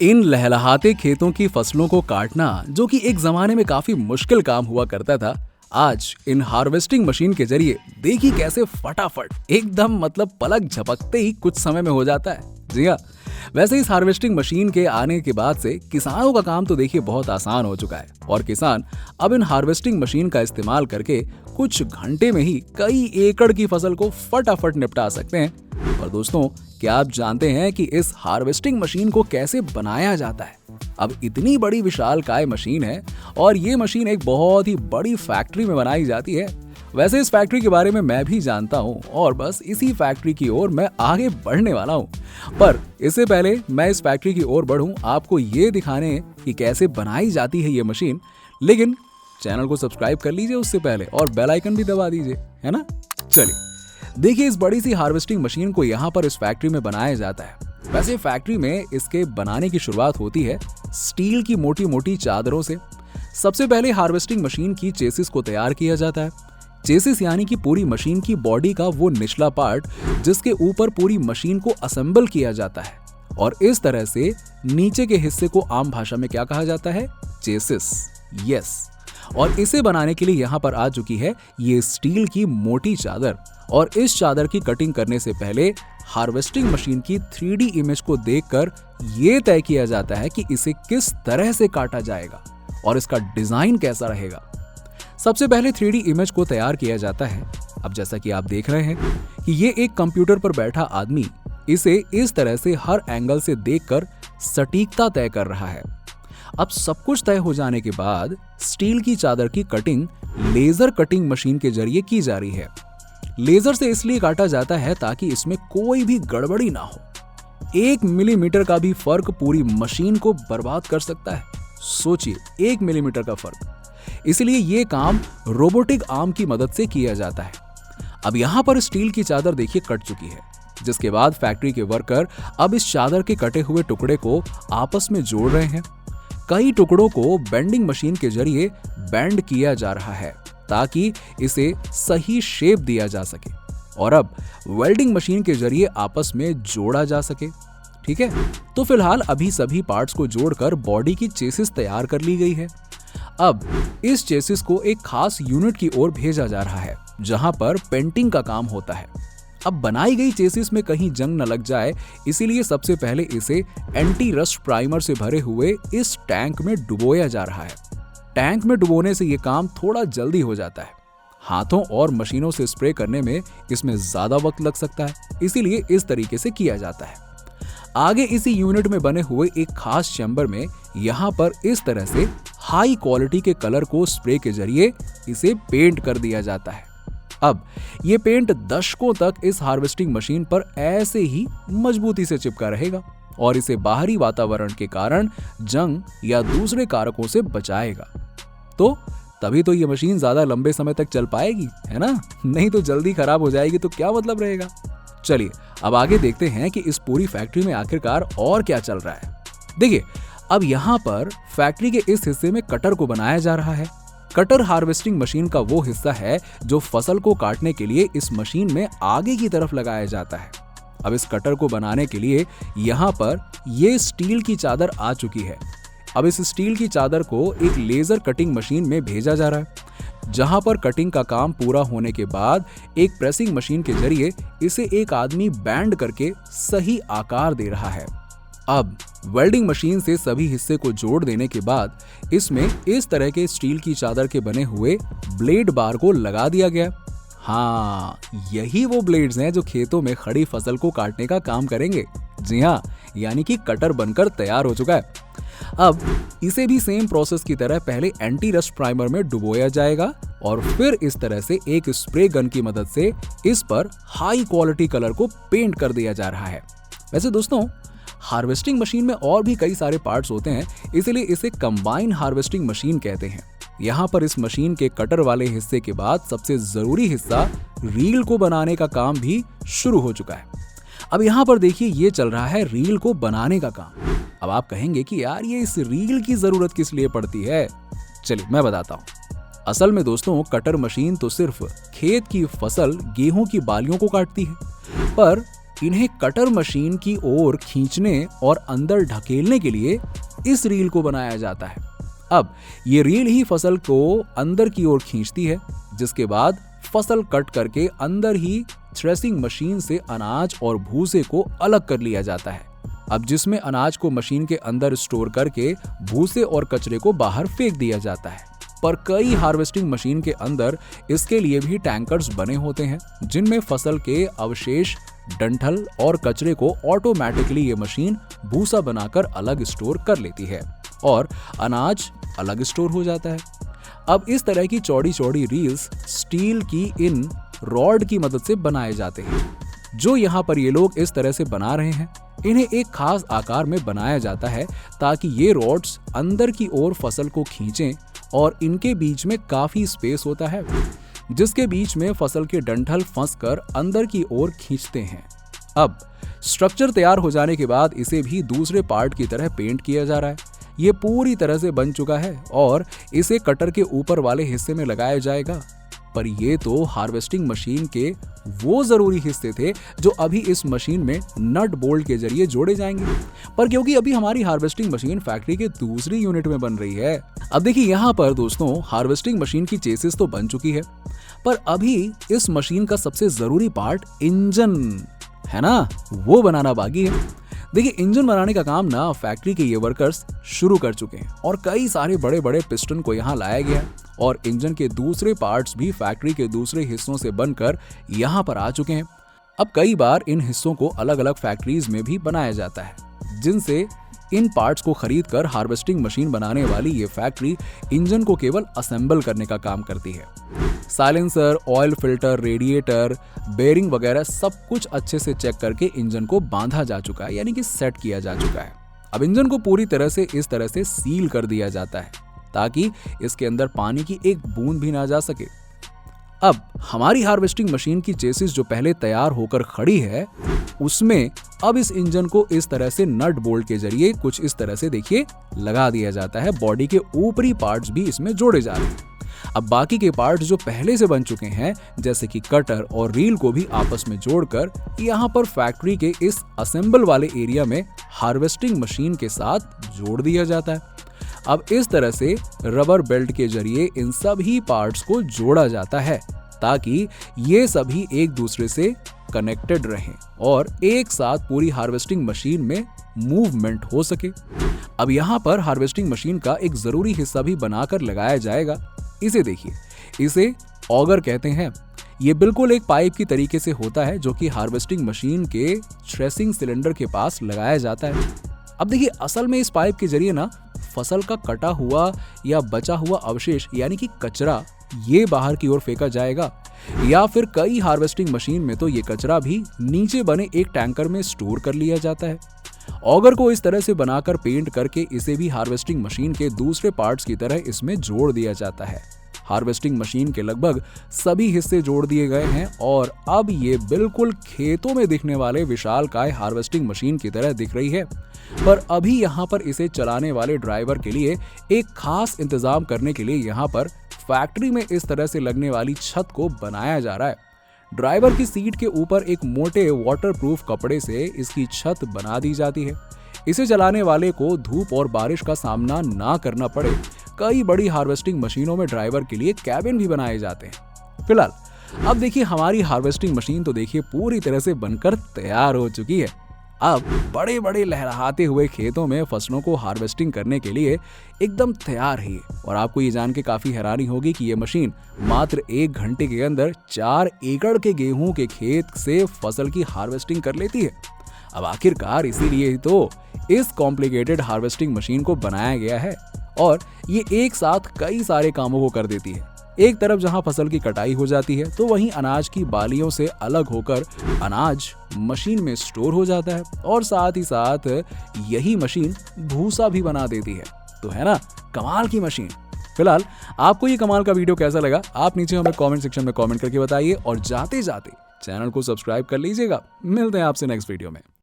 इन लहलहाते खेतों की फसलों को काटना, जो कि एक जमाने में काफी मुश्किल काम हुआ करता था, आज इन हार्वेस्टिंग मशीन के जरिए देखिए कैसे फटाफट एकदम पलक झपकते ही कुछ समय में हो जाता है। जी हाँ, वैसे इस हार्वेस्टिंग मशीन के आने के बाद से किसानों का काम तो देखिए बहुत आसान हो चुका है और किसान अब इन हार्वेस्टिंग मशीन का इस्तेमाल करके कुछ घंटे में ही कई एकड़ की फसल को फटाफट निपटा सकते हैं। और दोस्तों, क्या आप जानते हैं कि इस हार्वेस्टिंग मशीन को कैसे बनाया जाता है? अब इतनी बड़ी विशालकाय मशीन है और ये मशीन एक बहुत ही बड़ी फैक्ट्री में बनाई जाती है। वैसे इस फैक्ट्री के बारे में मैं भी जानता हूँ और बस इसी फैक्ट्री की ओर मैं आगे बढ़ने वाला हूँ। पर इससे पहले मैं इस फैक्ट्री की ओर बढ़ूँ आपको ये दिखाने कि कैसे बनाई जाती है ये मशीन, लेकिन चैनल को सब्सक्राइब कर लीजिए उससे पहले और बेल आइकन भी दबा दीजिए, है ना? चलिए देखिए, इस बड़ी सी हार्वेस्टिंग मशीन को यहाँ पर इस फैक्ट्री में बनाया जाता है। वैसे फैक्ट्री में इसके बनाने की शुरुआत होती है स्टील की मोटी मोटी चादरों से। सबसे पहले हार्वेस्टिंग मशीन की चेसिस को तैयार किया जाता है। चेसिस यानी कि पूरी मशीन की बॉडी का वो निचला पार्ट जिसके ऊपर पूरी मशीन को असेंबल किया जाता है, और इस तरह से नीचे के हिस्से को आम भाषा में क्या कहा जाता है? चेसिस। यस, और इसे बनाने के लिए यहाँ पर आ चुकी है ये स्टील की मोटी चादर। और इस चादर की कटिंग करने से पहले हार्वेस्टिंग मशीन की 3D इमेज को देखकर ये तय किया जाता है कि इसे किस तरह से काटा जाएगा और इसका डिजाइन कैसा रहेगा। सबसे पहले 3D इमेज को तैयार किया जाता है। अब जैसा कि आप देख रहे हैं कि ये एक कंप्यूटर पर बैठा आदमी इसे इस तरह से हर एंगल से देखकर सटीकता तय कर रहा है। अब सब कुछ तय हो जाने के बाद स्टील की चादर की कटिंग लेजर कटिंग मशीन के जरिए की जा रही है। लेजर से इसलिए काटा जाता है ताकि इसमें कोई भी गड़बड़ी ना हो। 1 मिलीमीटर का भी फर्क पूरी मशीन को बर्बाद कर सकता है। सोचिए, 1 मिलीमीटर का फर्क। इसलिए ये काम रोबोटिक आर्म की मदद से किया जाता है। अब यहाँ पर स्टील की चादर देखिए कट चुकी है, जिसके बाद फैक्ट्री के वर्कर अब इस चादर के कटे हुए टुकड़े को आपस में जोड़ रहे हैं। कई टुकड़ों को बेंडिंग मशीन के जरिए बेंड किया जा रहा है ताकि इसे सही शेप दिया जा सके और अब वेल्डिंग मशीन के जरिए आपस में जोड़ा जा सके। ठीक है, तो फिलहाल अभी सभी पार्ट्स को जोड़कर बॉडी की चेसिस तैयार कर ली गई है। अब इस चेसिस को एक खास यूनिट की ओर भेजा जा रहा है जहां पर पेंटिंग का काम होता है। अब बनाई गई चेसिस में कहीं जंग न लग जाए, इसीलिए सबसे पहले इसे एंटी रस्ट प्राइमर से भरे हुए इस टैंक में डुबोया जा रहा है। टैंक में डुबोने से ये काम थोड़ा जल्दी हो जाता है। हाथों और मशीनों से स्प्रे करने में इसमें ज्यादा वक्त लग सकता है, इसीलिए इस तरीके से किया जाता है। आगे इसी यूनिट में बने हुए एक खास चैम्बर में यहाँ पर इस तरह से हाई क्वालिटी के कलर को स्प्रे के जरिए इसे पेंट कर दिया जाता है। अब ये पेंट दशकों तक इस हार्वेस्टिंग मशीन पर ऐसे ही मजबूती से चिपका रहेगा और इसे बाहरी वातावरण के कारण जंग या दूसरे कारकों से बचाएगा। तो तभी तो ये मशीन ज्यादा लंबे समय तक चल पाएगी, है ना? नहीं तो जल्दी खराब हो जाएगी तो क्या मतलब रहेगा। चलिए अब आगे देखते हैं कि इस पूरी फैक्ट्री में आखिरकार और क्या चल रहा है। देखिए, अब यहाँ पर फैक्ट्री के इस हिस्से में कटर को बनाया जा रहा है। कटर हार्वेस्टिंग मशीन का वो हिस्सा है जो फसल को काटने के लिए इस मशीन में आगे की तरफ लगाया जाता है। अब इस कटर को बनाने के लिए यहाँ पर ये स्टील की चादर आ चुकी है। अब इस स्टील की चादर को एक लेजर कटिंग मशीन में भेजा जा रहा है, जहां पर कटिंग का काम पूरा होने के बाद एक प्रेसिंग मशीन के जरिए इसे एक आदमी बैंड करके सही आकार दे रहा है। अब वेल्डिंग मशीन से सभी हिस्से को जोड़ देने के बाद इसमें इस तरह के स्टील की चादर के बने हुए ब्लेड बार को लगा दिया गया। हाँ, यही वो ब्लेड्स हैं जो खेतों में खड़ी फसल को काटने का काम करेंगे। जी हाँ, यानी कि कटर बनकर तैयार हो चुका है। अब इसे भी सेम प्रोसेस की तरह पहले एंटी रस्ट प्राइमर में डुबोया जाएगा और फिर इस तरह से एक स्प्रे गन की मदद से इस पर हाई क्वालिटी कलर को पेंट कर दिया जा रहा है। वैसे दोस्तों, हार्वेस्टिंग मशीन में और भी कई सारे पार्ट्स होते हैं, इसलिए इसे कंबाइन हार्वेस्टिंग मशीन कहते हैं। यहाँ पर इस मशीन के कटर वाले हिस्से के बाद सबसे जरूरी हिस्सा रील को बनाने का काम भी शुरू हो चुका है। अब यहाँ पर देखिए, ये चल रहा है रील को बनाने का काम। अब आप कहेंगे कि यार ये इस रील की जरूरत किस लिए पड़ती है? चलिए मैं बताता हूँ। असल में दोस्तों, कटर मशीन तो सिर्फ खेत की फसल गेहूं की बालियों को काटती है, पर इन्हें कटर मशीन की ओर खींचने और अंदर ढकेलने के लिए इस रील को बनाया जाता है। अब ये रील ही फसल को अंदर की ओर खींचती है, जिसके बाद फसल कट करके अंदर ही थ्रेसिंग मशीन से अनाज और भूसे को अलग कर लिया जाता है। अब जिसमें अनाज को मशीन के अंदर स्टोर करके भूसे और कचरे को बाहर फेंक दिया जाता है। पर कई हार्वेस्टिंग मशीन के अंदर इसके लिए भी टैंकर्स बने होते हैं, जिनमें फसल के अवशेष, डंठल और कचरे को ऑटोमेटिकली ये मशीन भूसा बनाकर अलग स्टोर कर लेती है और अनाज अलग स्टोर हो जाता है। अब इस तरह की चौड़ी चौड़ी रील्स स्टील की इन रॉड की मदद से बनाए जाते हैं। जो यहाँ पर ये लोग इस तरह से बना रहे हैं, इन्हें एक खास आकार में बनाया जाता है ताकि ये रॉड्स अंदर की ओर फसल को खींचें और इनके बीच में काफी स्पेस होता है, जिसके बीच में फसल के डंठल फंसकर अंदर की ओर खींचते हैं। अब स्ट्रक्चर तैयार हो जाने के बाद इसे भी दूसरे पार्ट की तरह पेंट किया जा रहा है। ये पूरी तरह से बन चुका है और इसे कटर के ऊपर वाले हिस्से में लगाया जाएगा। पर ये तो हार्वेस्टिंग मशीन के वो जरूरी हिस्से थे जो अभी इस मशीन में नट बोल्ट के जरिए जोड़े जाएंगे। पर क्योंकि अभी हमारी हार्वेस्टिंग मशीन फैक्ट्री के दूसरी यूनिट में बन रही है, अब देखिए यहाँ पर दोस्तों हार्वेस्टिंग मशीन की चेसिस तो बन चुकी है, पर अभी इस मशीन का सबसे जरूरी पार्ट इंजन है ना, वो बनाना बाकी है। देखिए इंजन बनाने का काम ना फैक्ट्री के ये वर्कर्स शुरू कर चुके हैं और कई सारे बड़े बड़े पिस्टन को यहाँ लाया गया है और इंजन के दूसरे पार्ट्स भी फैक्ट्री के दूसरे हिस्सों से बनकर यहाँ पर आ चुके हैं। अब कई बार इन हिस्सों को अलग अलग फैक्ट्रीज में भी बनाया जाता है, जिनसे इन पार्ट्स को खरीद कर हार्वेस्टिंग मशीन बनाने वाली ये फैक्ट्री इंजन को केवल असेंबल करने का काम करती है। Silencer, oil filter, radiator, bearing वगैरह सब कुछ अच्छे से चेक करके इंजन को बांधा जा चुका है, यानी कि सेट किया जा चुका है। अब इंजन को पूरी तरह से इस तरह से सील कर दिया जाता है ताकि इसके अंदर पानी की एक बूंद भी ना जा सके। अब हमारी हार्वेस्टिंग मशीन की चेसिस जो पहले तैयार होकर खड़ी है, उसमें अब इस इंजन को इस तरह से नट बोल्ट के जरिए कुछ इस तरह से देखिए लगा दिया जाता है। बॉडी के ऊपरी पार्ट्स भी इसमें जोड़े जा रहे हैं। अब बाकी के पार्ट्स जो पहले से बन चुके हैं, जैसे कि कटर और रील को भी आपस में जोड़कर यहाँ पर फैक्ट्री के इस असेंबल वाले एरिया में हार्वेस्टिंग मशीन के साथ जोड़ दिया जाता है। अब इस तरह से रबर बेल्ट के जरिए इन सभी पार्ट्स को जोड़ा जाता है ताकि ये सभी एक दूसरे से कनेक्टेड रहें और एक साथ पूरी हार्वेस्टिंग मशीन में मूवमेंट हो सके। अब यहाँ पर हार्वेस्टिंग मशीन का एक जरूरी हिस्सा भी बनाकर लगाया जाएगा। इसे देखिए, इसे ऑगर कहते हैं। ये बिल्कुल एक पाइप की तरीके से होता है जो कि हार्वेस्टिंग मशीन के थ्रेसिंग सिलेंडर के पास लगाया जाता है। अब देखिए असल में इस पाइप के जरिए ना फसल का कटा हुआ या बचा हुआ अवशेष यानी कि कचरा ये बाहर की ओर फेंका जाएगा, या फिर कई हार्वेस्टिंग मशीन में तो ये कचरा भी नीचे बने एक टैंकर में स्टोर कर लिया जाता है। ऑगर को इस तरह से बनाकर पेंट करके इसे भी हार्वेस्टिंग मशीन के दूसरे पार्ट्स की तरह इसमें जोड़ दिया जाता है। हार्वेस्टिंग मशीन के लगभग सभी हिस्से जोड़ दिए गए हैं और अब ये बिल्कुल खेतों में दिखने वाले विशालकाय हार्वेस्टिंग मशीन की तरह दिख रही है। पर अभी यहाँ पर इसे चलाने वाले ड्राइवर के लिए एक खास इंतजाम करने के लिए यहाँ पर फैक्ट्री में इस तरह से लगने वाली छत को बनाया जा रहा है। ड्राइवर की सीट के ऊपर एक मोटे वाटरप्रूफ कपड़े से इसकी छत बना दी जाती है। इसे चलाने वाले को धूप और बारिश का सामना ना करना पड़े। कई बड़ी हार्वेस्टिंग मशीनों में ड्राइवर के लिए कैबिन भी बनाए जाते हैं। फिलहाल अब देखिए हमारी हार्वेस्टिंग मशीन तो देखिए पूरी तरह से बनकर तैयार हो चुकी है। अब बड़े बड़े लहराते हुए खेतों में फसलों को हार्वेस्टिंग करने के लिए एकदम तैयार है। और आपको ये जान के काफी हैरानी होगी कि ये मशीन मात्र 1 घंटे के अंदर 4 एकड़ के गेहूं के खेत से फसल की हार्वेस्टिंग कर लेती है। अब आखिरकार इसीलिए ही तो इस कॉम्प्लिकेटेड हार्वेस्टिंग मशीन को बनाया गया है और ये एक साथ कई सारे कामों को कर देती है। एक तरफ जहां फसल की कटाई हो जाती है तो वहीं अनाज की बालियों से अलग होकर अनाज मशीन में स्टोर हो जाता है और साथ ही साथ यही मशीन भूसा भी बना देती है। तो है ना कमाल की मशीन। फिलहाल आपको ये कमाल का वीडियो कैसा लगा आप नीचे हमें कमेंट सेक्शन में कमेंट करके बताइए और जाते जाते चैनल को सब्सक्राइब कर लीजिएगा। मिलते हैं आपसे नेक्स्ट वीडियो में।